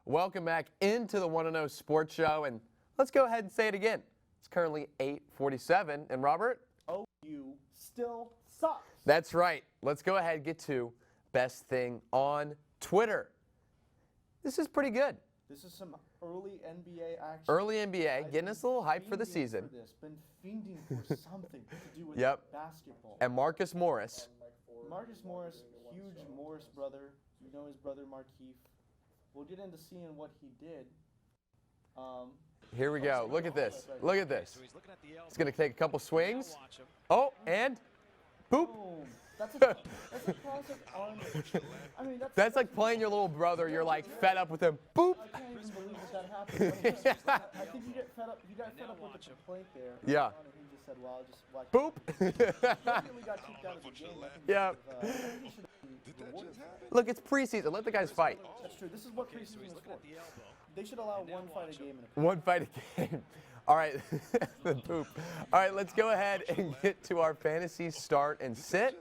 Welcome back into the 1-0 Sports Show, and let's go ahead and say it again. It's currently 8:47, and Robert? OU still sucks. That's right. Let's go ahead and get to best thing on Twitter. This is pretty good. This is some early NBA action. Early NBA, getting us a little hype for the season. Been fiending for something to do with Yep. basketball. And Marcus Morris. Marcus Morris, huge Morris brother. You know his brother Markeith. We'll get into seeing what he did. Here we go. Look at this. Look at this. He's going to take a couple swings. Oh, and boop. Boom. That's a classic arm. I mean, That's like playing your little brother. You're like fed up with him. Boop. I can't even believe that happened. I think you get fed up. You got fed up with the complaint there. Yeah. And he just said, "Well, I'll just watch." Boop. Immediately got kicked out of the game. I think Yeah. I think he should be rewarded. Look, it's preseason. Let the guys fight. That's true. This is what preseason is for. They should allow one fight a game in a One fight a game. All right. The poop. All right, let's go ahead and get to our fantasy start and sit.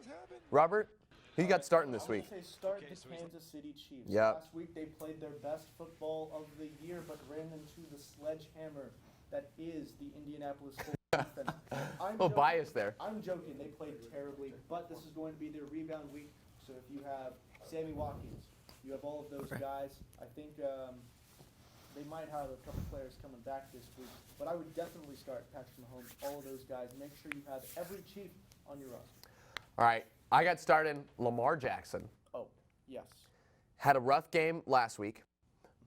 Robert, who you got starting this week? I would say start the Kansas City Chiefs. Yep. Last week they played their best football of the year, but ran into the sledgehammer that is the Indianapolis Colts defense. I'm A little joking. bias there. I'm joking. They played terribly, but this is going to be their rebound week. So if you have Sammy Watkins, you have all of those guys. I think they might have a couple players coming back this week, but I would definitely start Patrick Mahomes, all of those guys. Make sure you have every Chief on your roster. All right. I got started Lamar Jackson. Oh, yes. Had a rough game last week,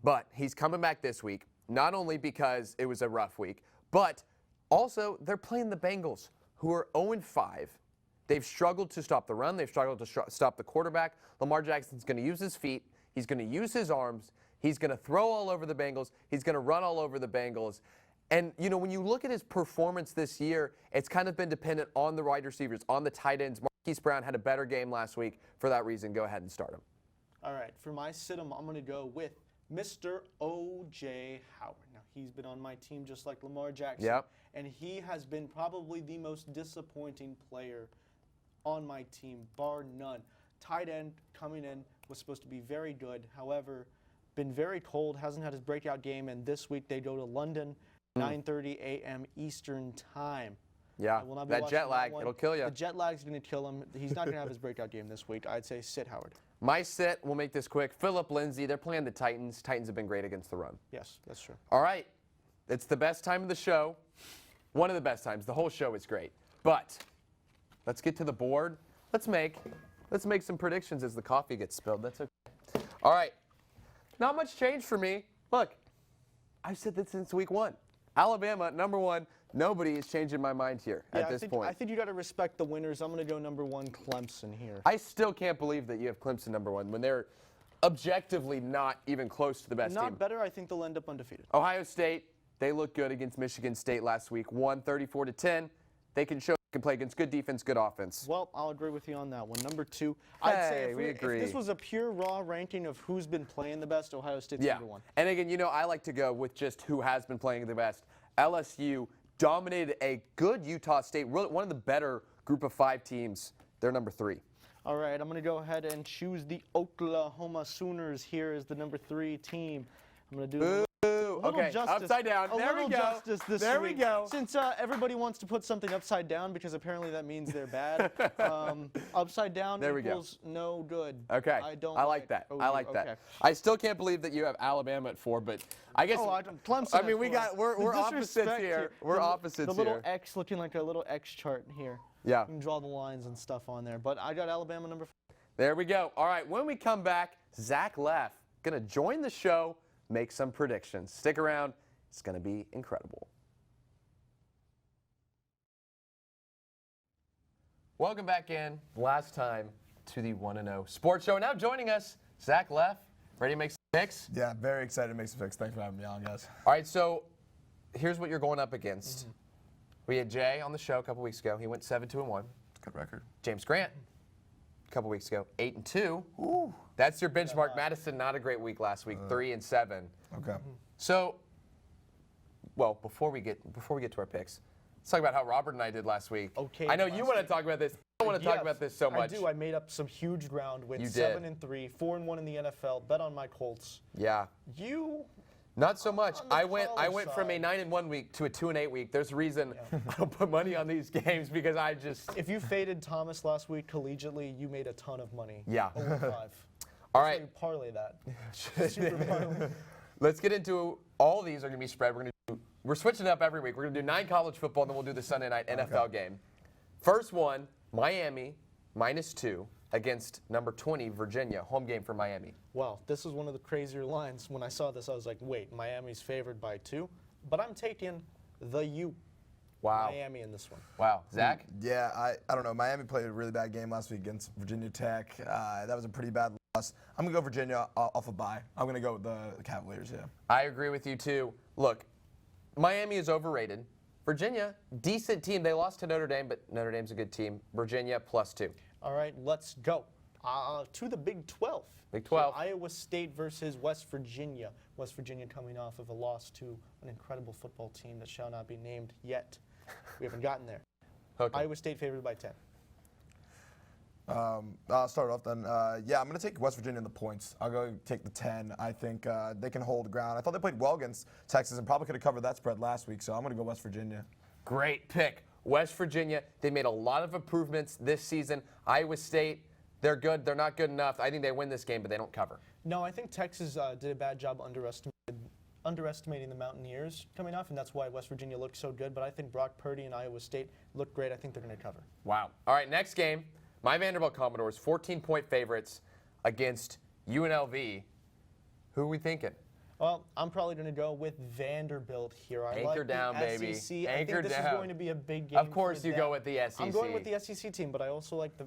but he's coming back this week, not only because it was a rough week, but also they're playing the Bengals, who are 0-5. They've struggled to stop the run. They've struggled to stop the quarterback. Lamar Jackson's going to use his feet. He's going to use his arms. He's going to throw all over the Bengals. He's going to run all over the Bengals. And, you know, when you look at his performance this year, it's kind of been dependent on the wide receivers, on the tight ends. Marquise Brown had a better game last week. For that reason, go ahead and start him. All right, for my sit-em, I'm going to go with Mr. O.J. Howard. Now, he's been on my team just like Lamar Jackson. Yep. And he has been probably the most disappointing player on my team, bar none. Tight end coming in was supposed to be very good. However, been very cold, hasn't had his breakout game, and this week they go to London, 9:30 a.m. Eastern Time. Yeah, I will not be that watching jet lag, one. it'll kill you. The jet lag's going to kill him. He's not going to have his breakout game this week. I'd say sit Howard. My sit, we'll make this quick. Phillip Lindsay, they're playing the Titans. Titans have been great against the run. Yes, that's true. All right, it's the best time of the show. One of the best times. The whole show is great. But let's get to the board. Let's make some predictions as the coffee gets spilled. That's okay. All right, not much change for me. Look, I've said this since week 1. Alabama, #1. Nobody is changing my mind here at this point. I think you got to respect the winners. I'm going to go #1 Clemson here. I still can't believe that you have Clemson #1 when they're objectively not even close to the best team. Not better. I think they'll end up undefeated. Ohio State, they looked good against Michigan State last week. Won 34-10. They can show they can play against good defense, good offense. Well, I'll agree with you on that one. #2, Hey, I'd say we agree. if this was a pure raw ranking of who's been playing the best, Ohio State's Yeah. #1. And again, you know, I like to go with just who has been playing the best. LSU dominated a good Utah State, one of the better group of 5 teams. They're #3. All right, I'm going to go ahead and choose the Oklahoma Sooners here as the #3 team. I'm going to do a little Okay, justice, upside down. A There we little go. justice this There we week. go. Since everybody wants to put something upside down because apparently that means they're bad. Upside down There we go. equals no good. Okay, I like that. OU. I like that. Okay. I still can't believe that you have Alabama at 4, but I guess. Oh, Clemson. I mean, at 4. we're The opposites disrespect here. We're The opposites little here. X looking like a little X chart here. Yeah. You can draw the lines and stuff on there. But I got Alabama #4. There we go. All right, when we come back, Zach Leff going to join the show, make some predictions. Stick around. It's going to be incredible. Welcome back in, last time, to the 1-0 Sports Show. Now joining us, Zach Leff, ready to make picks? Yeah, very excited to make some picks. Thanks for having me on, guys. All right, so here's what you're going up against. We had Jay on the show a couple weeks ago. He went 7-2-1. Good record. James Grant, a couple weeks ago, 8-2. Ooh. That's your benchmark. Madison, not a great week last week, 3-7. Okay. So, well, before we get to our picks, let's talk about how Robert and I did last week. Okay. I know you want to talk about this. I don't want to talk about this so much. I do. I made up some huge ground with You did. 7-3, 4-1 in the NFL. Bet on my Colts. Yeah. You. Not so much. On the I went college from a side. 9-1 week to a 2-8 week. There's a reason I don't put money on these games because I just. If you faded Thomas last week collegiately, you made a ton of money. Yeah. Over 5. All right. So you parlay that. Super parlay. Let's get into all these are going to be spread. We're switching it up every week. We're going to do 9 college football, and then we'll do the Sunday night NFL game. First one, Miami -2 against number 20 Virginia, home game for Miami. Wow, this is one of the crazier lines. When I saw this, I was like, wait, Miami's favored by 2? But I'm taking the U. Wow. Miami in this one. Wow. Zach? Yeah, I don't know. Miami played a really bad game last week against Virginia Tech. That was a pretty bad loss. I'm going to go Virginia off a bye. I'm going to go with the Cavaliers, yeah. I agree with you, too. Look, Miami is overrated. Virginia, decent team. They lost to Notre Dame, but Notre Dame's a good team. Virginia, +2. All right, let's go to the Big 12. Big 12. So Iowa State versus West Virginia. West Virginia coming off of a loss to an incredible football team that shall not be named yet. We haven't gotten there. Okay. Iowa State favored by 10. I'll start off then. Yeah, I'm going to take West Virginia in the points. I'll go take the 10. I think they can hold ground. I thought they played well against Texas and probably could have covered that spread last week, so I'm going to go West Virginia. Great pick. West Virginia, they made a lot of improvements this season. Iowa State, they're good. They're not good enough. I think they win this game, but they don't cover. No, I think Texas did a bad job underestimating the Mountaineers coming off, and that's why West Virginia looked so good. But I think Brock Purdy and Iowa State look great. I think they're going to cover. Wow. All right, next game. My Vanderbilt Commodores, 14-point favorites against UNLV. Who are we thinking? Well, I'm probably going to go with Vanderbilt here. I Anchor like down, the baby. SEC. Anchor I think this down. is going to be a big game. Of course for you them. go with the SEC. I'm going with the SEC team, but I also like the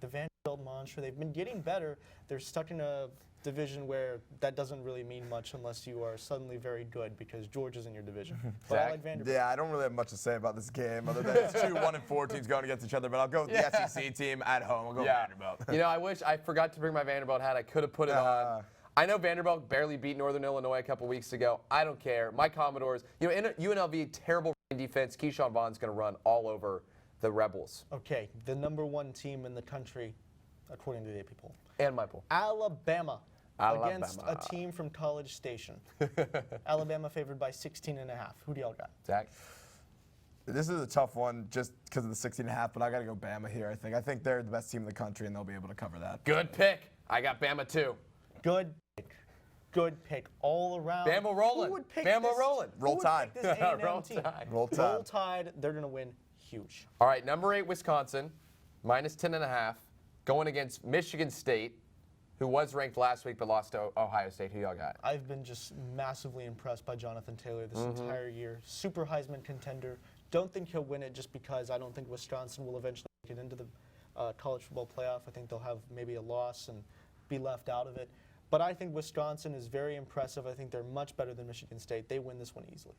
Vanderbilt mantra. They've been getting better. They're stuck in a division where that doesn't really mean much unless you are suddenly very good because Georgia's in your division. But I Zach? like Vanderbilt. Yeah, I don't really have much to say about this game other than it's 2 1-4 teams going against each other, but I'll go with the SEC team at home. I'll go Vanderbilt. You know, I wish I forgot to bring my Vanderbilt hat. I could have put it on. I know Vanderbilt barely beat Northern Illinois a couple weeks ago. I don't care. My Commodores, you know, UNLV, terrible defense. Keyshawn Vaughn's going to run all over the Rebels. Okay, the #1 team in the country, according to the AP poll. And my poll. Alabama. Against a team from College Station. Alabama favored by 16.5. Who do y'all got? Zach? This is a tough one just because of the 16.5, but I got to go Bama here, I think. I think they're the best team in the country, and they'll be able to cover that. Good pick. I got Bama too. Good pick. Good pick all around. Bama rolling. Who would pick Bama this, rolling. who Roll would Tide. pick this A&M Roll team? Tide. Roll Tide. Roll Tide. They're going to win huge. All right, number 8, Wisconsin, -10.5, going against Michigan State, who was ranked last week but lost to Ohio State. Who y'all got? I've been just massively impressed by Jonathan Taylor this entire year. Super Heisman contender. Don't think he'll win it just because I don't think Wisconsin will eventually get into the college football playoff. I think they'll have maybe a loss and be left out of it. But I think Wisconsin is very impressive. I think they're much better than Michigan State. They win this one easily.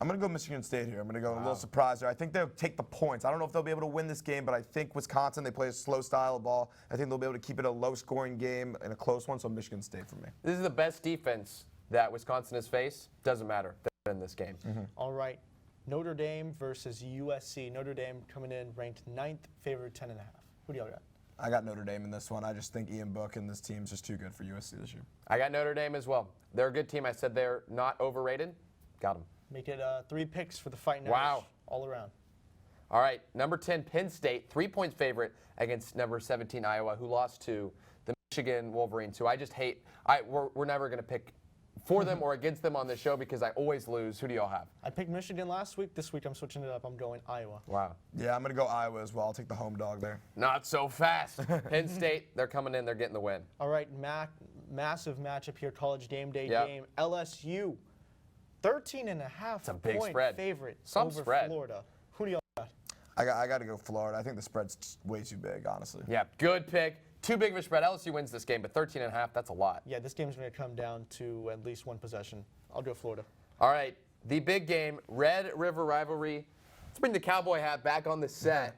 I'm going to go Michigan State here. I'm going to go a little surprise here. I think they'll take the points. I don't know if they'll be able to win this game, but I think Wisconsin, they play a slow style of ball. I think they'll be able to keep it a low-scoring game and a close one, so Michigan State for me. This is the best defense that Wisconsin has faced. Doesn't matter. They win this game. All right. Notre Dame versus USC. Notre Dame coming in ranked 9th, favored 10.5. Who do y'all got? I got Notre Dame in this one. I just think Ian Book and this team's just too good for USC this year. I got Notre Dame as well. They're a good team. I said they're not overrated. Got them. Make it 3 picks for the Fighting Wow. Irish all around. All right, number 10, Penn State, 3-point favorite against number 17, Iowa, who lost to the Michigan Wolverines, who I just hate. We're never going to pick for them or against them on this show because I always lose. Who do y'all have? I picked Michigan last week. This week I'm switching it up. I'm going Iowa. Wow. Yeah, I'm going to go Iowa as well. I'll take the home dog there. Not so fast. Penn State, they're coming in. They're getting the win. All right, massive matchup here, college game day Yep. game. LSU, 13.5 It's a big point spread. favorite Some over spread. Florida. Who do y'all got? I got to go Florida. I think the spread's way too big, honestly. Yeah, good pick. too big of a spread. LSU wins this game, but 13.5, that's a lot. Yeah, this game's going to come down to at least one possession. I'll go Florida. All right, the big game, Red River rivalry. Let's bring the cowboy hat back on the set.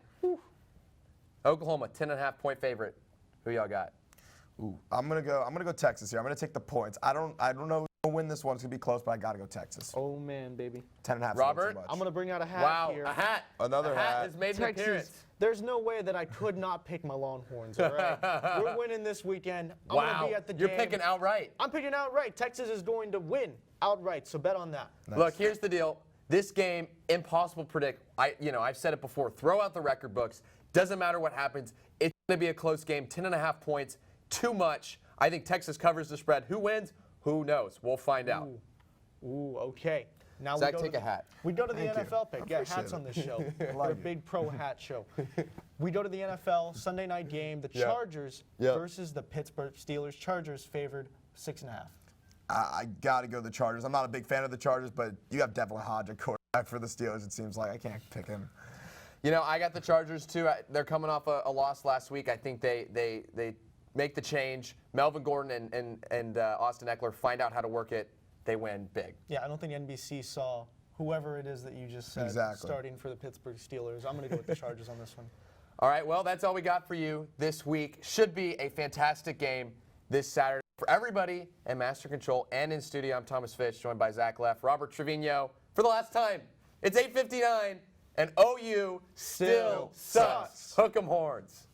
Oklahoma, 10.5-point favorite. Who y'all got? Ooh, I'm gonna go Texas here. I'm gonna take the points. I don't know who's gonna win this one. It's gonna be close, but I gotta go Texas. Oh man, baby. 10.5. Robert? Too much. I'm going to bring out a hat Wow, here. a hat. Another a hat hat. has made an appearance. Texas, there's no way that I could not pick my Longhorns, all right? We're winning this weekend. I'm going to be at the game. You're picking outright. I'm picking outright. Texas is going to win outright, so bet on that. Nice. Look, here's the deal. This game, impossible to predict. I've said it before. Throw out the record books. Doesn't matter what happens. It's going to be a close game. 10.5 points. Too much. I think Texas covers the spread. Who wins? Who knows? We'll find out. Ooh, okay. Now Zach, we go take to a hat. We go to the Thank you. NFL pick. I Yeah, appreciate hats it. on this show. like We're a it. big pro hat show. We go to the NFL Sunday night game. The Yeah. Chargers Yeah. versus the Pittsburgh Steelers. Chargers favored 6.5. I got to go the Chargers. I'm not a big fan of the Chargers, but you have Devlin Hodge at quarterback for the Steelers. It seems like I can't pick him. I got the Chargers too. They're coming off a loss last week. I think they make the change. Melvin Gordon and Austin Eckler find out how to work it. They win big. Yeah, I don't think NBC saw whoever it is that you just said starting for the Pittsburgh Steelers. I'm going to go with the Chargers on this one. All right, well, that's all we got for you this week. Should be a fantastic game this Saturday. For everybody at Master Control and in studio, I'm Thomas Fitch, joined by Zach Leff, Robert Trevino. For the last time, it's 8:59, and OU still sucks. Hook 'em horns.